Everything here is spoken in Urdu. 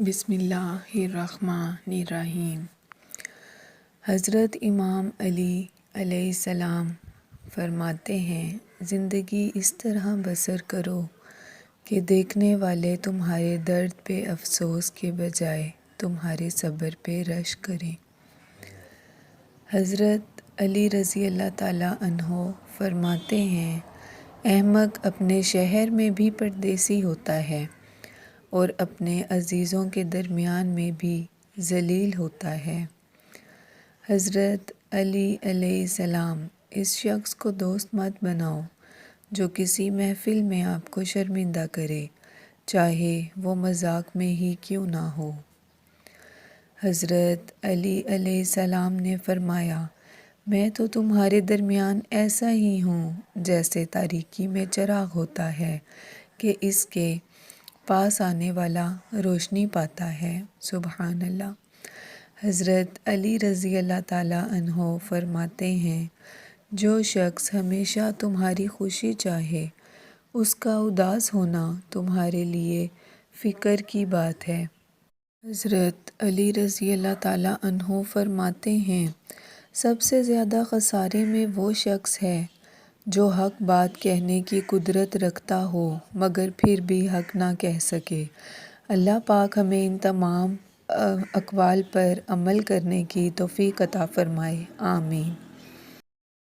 بسم اللہ الرحمن الرحیم۔ حضرت امام علی علیہ السلام فرماتے ہیں، زندگی اس طرح بسر کرو کہ دیکھنے والے تمہارے درد پہ افسوس کے بجائے تمہارے صبر پہ رشک کریں۔ حضرت علی رضی اللہ تعالیٰ عنہ فرماتے ہیں، احمق اپنے شہر میں بھی پردیسی ہوتا ہے اور اپنے عزیزوں کے درمیان میں بھی ذلیل ہوتا ہے۔ حضرت علی علیہ السلام، اس شخص کو دوست مت بناؤ جو کسی محفل میں آپ کو شرمندہ کرے، چاہے وہ مذاق میں ہی کیوں نہ ہو۔ حضرت علی علیہ السلام نے فرمایا، میں تو تمہارے درمیان ایسا ہی ہوں جیسے تاریکی میں چراغ ہوتا ہے کہ اس کے پاس آنے والا روشنی پاتا ہے۔ سبحان اللہ۔ حضرت علی رضی اللہ تعالیٰ عنہ فرماتے ہیں، جو شخص ہمیشہ تمہاری خوشی چاہے، اس کا اداس ہونا تمہارے لیے فکر کی بات ہے۔ حضرت علی رضی اللہ تعالیٰ عنہ فرماتے ہیں، سب سے زیادہ خسارے میں وہ شخص ہے جو حق بات کہنے کی قدرت رکھتا ہو مگر پھر بھی حق نہ کہہ سکے۔ اللہ پاک ہمیں ان تمام اقوال پر عمل کرنے کی توفیق عطا فرمائے، آمین۔